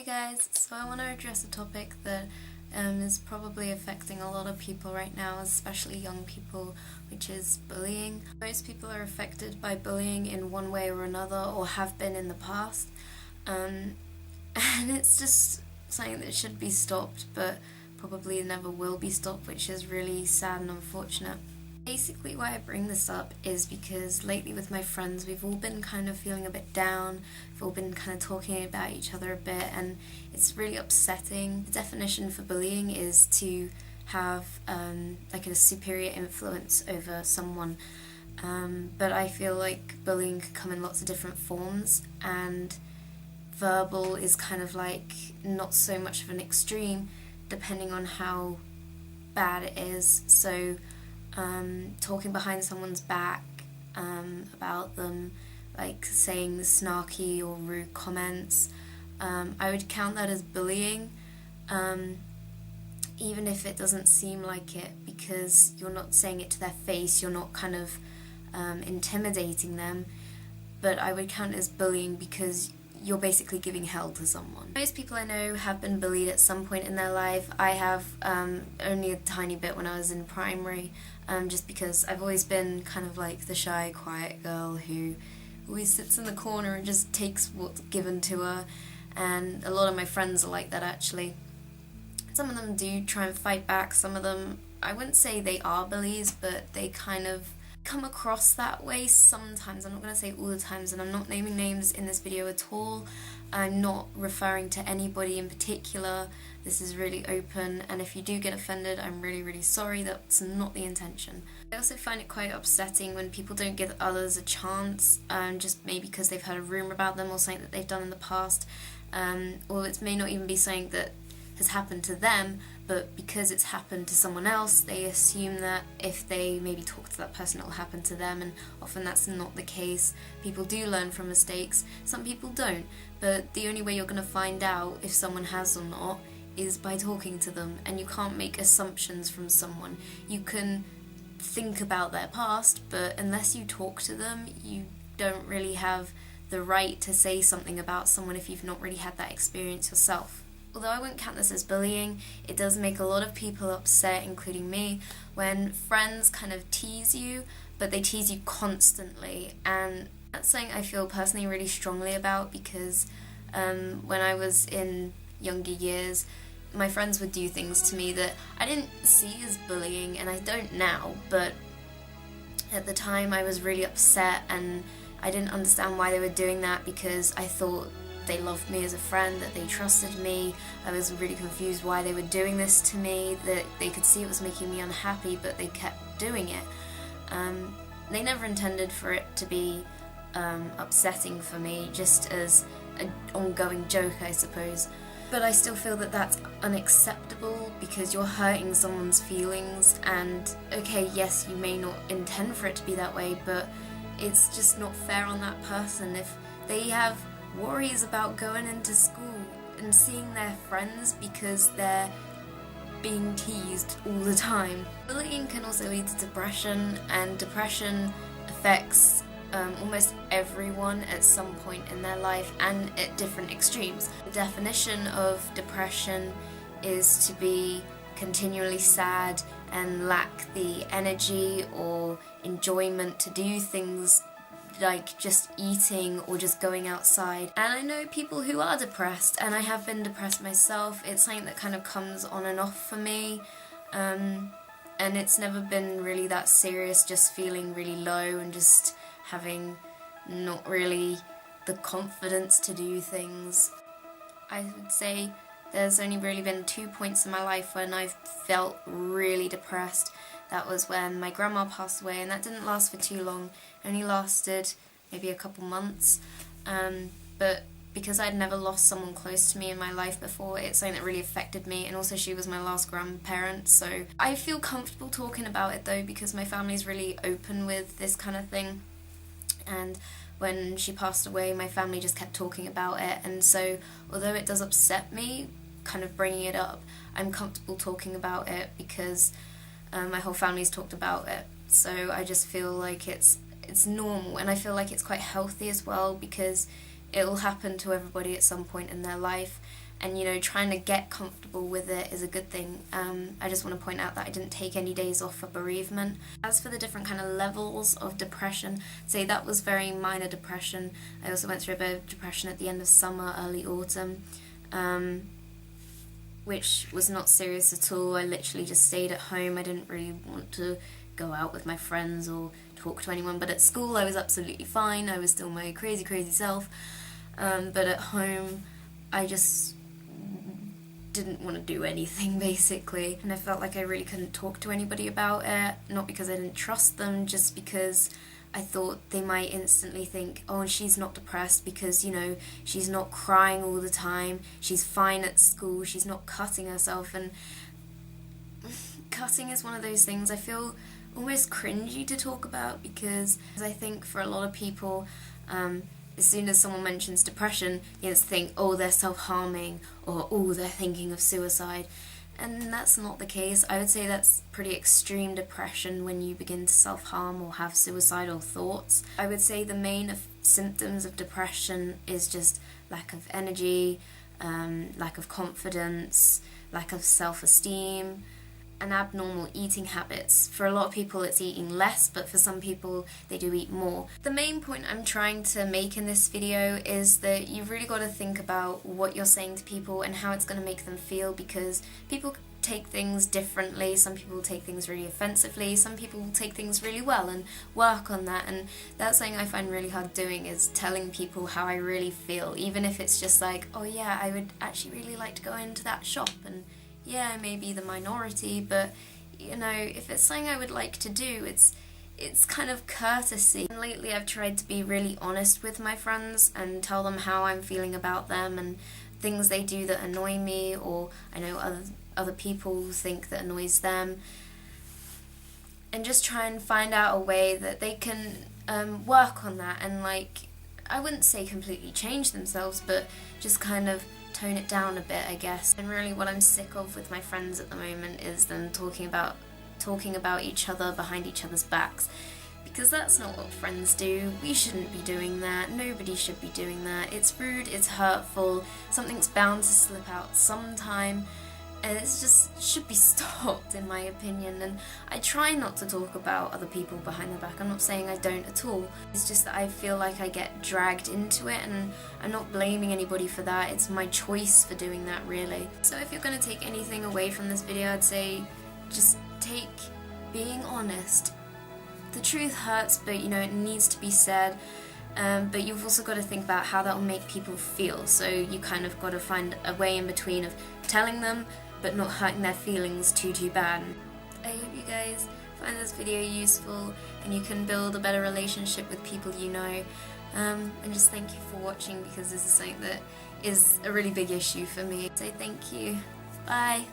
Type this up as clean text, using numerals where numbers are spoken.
guys, so I want to address a topic that is probably affecting a lot of people right now, especially young people, which is bullying. Most people are affected by bullying in one way or another, or have been in the past, and it's just something that should be stopped, but probably never will be stopped, which is really sad and unfortunate. Basically why I bring this up is because lately with my friends we've all been kind of feeling a bit down, we've all been kind of talking about each other a bit, and it's really upsetting. The definition for bullying is to have like a superior influence over someone, but I feel like bullying can come in lots of different forms, and verbal is kind of like not so much of an extreme depending on how bad it is. So talking behind someone's back about them, like saying snarky or rude comments, I would count that as bullying, even if it doesn't seem like it, because you're not saying it to their face, you're not kind of intimidating them, but I would count it as bullying because you're basically giving hell to someone. Most people I know have been bullied at some point in their life. I have only a tiny bit when I was in primary, just because I've always been kind of like the shy, quiet girl who always sits in the corner and just takes what's given to her, and a lot of my friends are like that actually. Some of them do try and fight back, some of them, I wouldn't say they are bullies, but they kind of come across that way sometimes. I'm not going to say all the times, and I'm not naming names in this video at all. I'm not referring to anybody in particular. This is really open, and if you do get offended, I'm really sorry. That's not the intention. I also find it quite upsetting when people don't give others a chance, just maybe because they've heard a rumour about them or something that they've done in the past, or it may not even be something that has happened to them, but because it's happened to someone else, they assume that if they maybe talk to that person, it'll happen to them, and often that's not the case. People do learn from mistakes, some people don't, but the only way you're going to find out if someone has or not is by talking to them, and you can't make assumptions from someone. You can think about their past, but unless you talk to them, you don't really have the right to say something about someone if you've not really had that experience yourself. Although I wouldn't count this as bullying, it does make a lot of people upset, including me, when friends kind of tease you, but they tease you constantly, and that's something I feel personally really strongly about, because when I was in younger years, my friends would do things to me that I didn't see as bullying, and I don't now, but at the time I was really upset, and I didn't understand why they were doing that, because I thought they loved me as a friend, that they trusted me. I was really confused why they were doing this to me, that they could see it was making me unhappy, but they kept doing it. They never intended for it to be upsetting for me, just as an ongoing joke, I suppose. But I still feel that that's unacceptable, because you're hurting someone's feelings, and okay, yes, you may not intend for it to be that way, but it's just not fair on that person. If they have worries about going into school and seeing their friends because they're being teased all the time. Bullying can also lead to depression, and depression affects almost everyone at some point in their life and at different extremes. The definition of depression is to be continually sad and lack the energy or enjoyment to do things like just eating or just going outside. And I know people who are depressed, and I have been depressed myself. It's something that kind of comes on and off for me, and it's never been really that serious, just feeling really low and just having not really the confidence to do things. I would say there's only really been 2 points in my life when I've felt really depressed. That was when my grandma passed away, and that didn't last for too long. It only lasted maybe a couple months, but because I'd never lost someone close to me in my life before, it's something that really affected me, and also she was my last grandparent, so I feel comfortable talking about it though, because my family's really open with this kind of thing, and when she passed away, my family just kept talking about it, and so although it does upset me kind of bringing it up, I'm comfortable talking about it because my whole family's talked about it, so I just feel like it's normal, and I feel like it's quite healthy as well, because it will happen to everybody at some point in their life, and you know, trying to get comfortable with it is a good thing. I just want to point out that I didn't take any days off for bereavement. As for the different kind of levels of depression, say that was very minor depression. I also went through a bit of depression at the end of summer, early autumn, which was not serious at all. I literally just stayed at home. I didn't really want to go out with my friends or talk to anyone, but at school I was absolutely fine. I was still my crazy self, but at home I just didn't want to do anything basically, and I felt like I really couldn't talk to anybody about it, not because I didn't trust them, just because I thought they might instantly think, oh, she's not depressed because, you know, she's not crying all the time, she's fine at school, she's not cutting herself. And cutting is one of those things I feel almost cringy to talk about, because I think for a lot of people, as soon as someone mentions depression, you just think, oh, they're self-harming, or oh, they're thinking of suicide. And that's not the case. I would say that's pretty extreme depression when you begin to self-harm or have suicidal thoughts. I would say the main symptoms of depression is just lack of energy, lack of confidence, lack of self-esteem, and abnormal eating habits. For a lot of people it's eating less, but for some people they do eat more. The main point I'm trying to make in this video is that you've really got to think about what you're saying to people and how it's going to make them feel, because people take things differently. Some people take things really offensively, some people will take things really well and work on that, and that's something I find really hard doing, is telling people how I really feel, even if it's just like, oh yeah, I would actually really like to go into that shop, and yeah, I may be the minority, but you know, if it's something I would like to do, it's kind of courtesy. And lately I've tried to be really honest with my friends and tell them how I'm feeling about them and things they do that annoy me, or I know other people think that annoys them, and just try and find out a way that they can work on that, and like, I wouldn't say completely change themselves, but just kind of tone it down a bit, I guess. And really what I'm sick of with my friends at the moment is them talking about each other behind each other's backs, because that's not what friends do. We shouldn't be doing that. Nobody should be doing that. It's rude, it's hurtful, something's bound to slip out sometime, and it's just should be stopped, in my opinion. And I try not to talk about other people behind their back. I'm not saying I don't at all. It's just that I feel like I get dragged into it, and I'm not blaming anybody for that. It's my choice for doing that, really. So if you're going to take anything away from this video, I'd say just take being honest. The truth hurts, but you know, it needs to be said. But you've also got to think about how that will make people feel. So you kind of got to find a way in between of telling them but not hurting their feelings too bad. I hope you guys find this video useful and you can build a better relationship with people you know. And just thank you for watching, because this is something that is a really big issue for me. So thank you. Bye.